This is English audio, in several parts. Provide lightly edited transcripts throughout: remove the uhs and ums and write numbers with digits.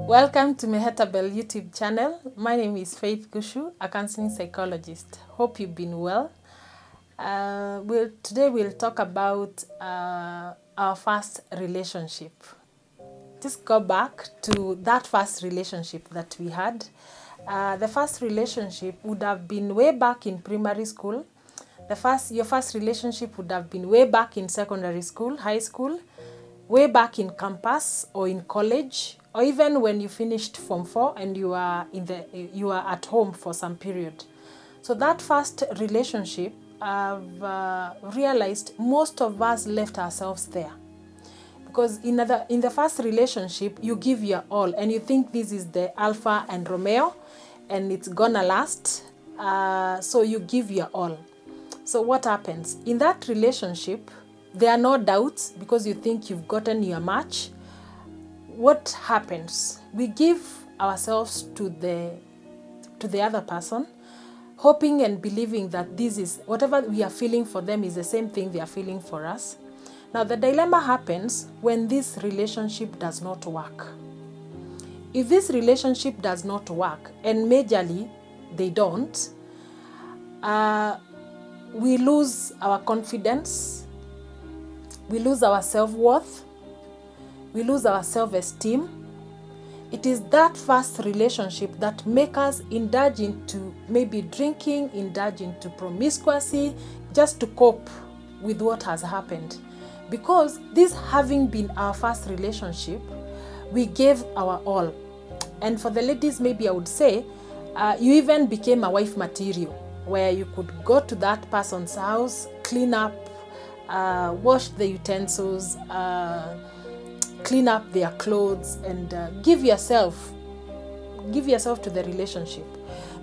Welcome to Mehetabel YouTube channel. My name is Faith Guchu, a counseling psychologist. Hope you've been well. Today we'll talk about our first relationship. Just go back to that first relationship that we had. The first relationship would have been way back in primary school. Your first relationship would have been way back in secondary school, high school, way back in campus or in college, or even when you finished Form 4 and you are at home for some period. So that first relationship, I've realized most of us left ourselves there. Because in the first relationship, you give your all and you think this is the Alpha and Romeo and it's gonna last. So you give your all. So what happens? In that relationship, there are no doubts because you think you've gotten your match. What happens? We give ourselves to the other person, hoping and believing that this is whatever we are feeling for them is the same thing they are feeling for us. Now the dilemma happens when this relationship does not work. If this relationship does not work, and majorly they don't, we lose our confidence, we lose our self-worth, we lose our self-esteem. It is that first relationship that makes us indulge into maybe drinking, indulge into promiscuity, just to cope with what has happened. Because this having been our first relationship, we gave our all. And for the ladies, maybe I would say, you even became a wife material, where you could go to that person's house, clean up, wash the utensils, clean up their clothes, and give yourself to the relationship.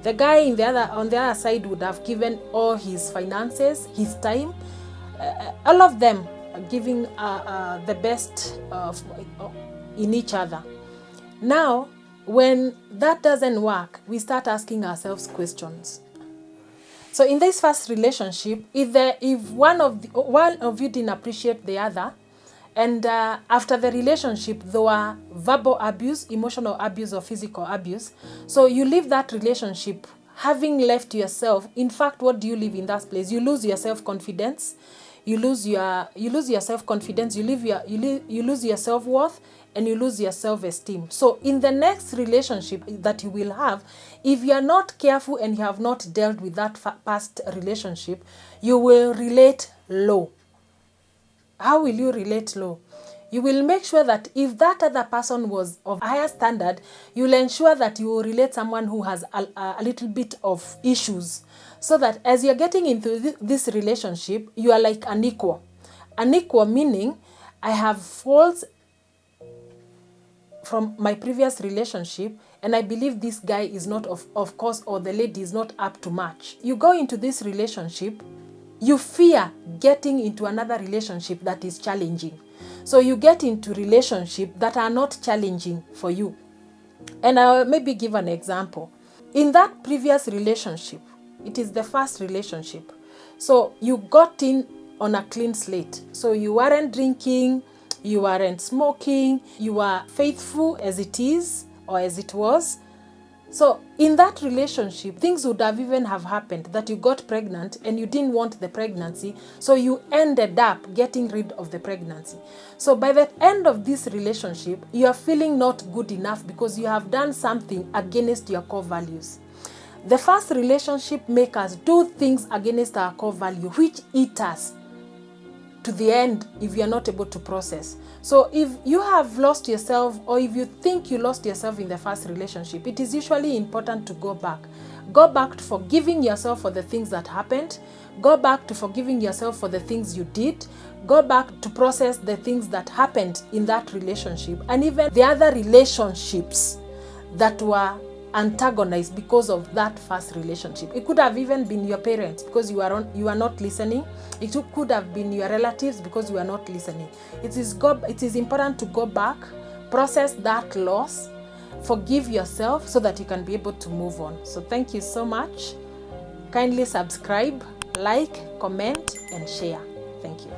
The guy on the other side would have given all his finances, his time, all of them giving the best in each other. Now, when that doesn't work, we start asking ourselves questions. So in this first relationship, if one of you didn't appreciate the other, and after the relationship, there were verbal abuse, emotional abuse, or physical abuse. So you leave that relationship having left yourself. In fact, what do you leave in that place? You lose your self-confidence. You lose your self-confidence. You lose your self-worth, and you lose your self-esteem. So in the next relationship that you will have, if you are not careful and you have not dealt with that past relationship, you will relate low. How will you relate low? You will make sure that if that other person was of higher standard, you will ensure that you will relate someone who has a little bit of issues. So that as you're getting into this relationship, you are like an equal. An equal meaning, I have faults from my previous relationship, and I believe this guy is not, of course, or the lady is not up to match. You go into this relationship, you fear getting into another relationship that is challenging. So you get into relationships that are not challenging for you. And I'll maybe give an example. In that previous relationship, it is the first relationship. So you got in on a clean slate. So you weren't drinking, you weren't smoking, you were faithful as it is or as it was. So in that relationship, things would have even have happened that you got pregnant and you didn't want the pregnancy. So you ended up getting rid of the pregnancy. So by the end of this relationship, you are feeling not good enough because you have done something against your core values. The first relationship makes us do things against our core value, which eat us to the end if you are not able to process. So if you have lost yourself, or if you think you lost yourself in the first relationship, it is usually important to go back. Go back to forgiving yourself for the things that happened. Go back to forgiving yourself for the things you did. Go back to process the things that happened in that relationship, and even the other relationships that were antagonized because of that first relationship. It could have even been your parents because you are not listening. It could have been your relatives because you are not listening. It is important to go back, process that loss, forgive yourself so that you can be able to move on. So thank you so much. Kindly subscribe, like, comment, and share. Thank you.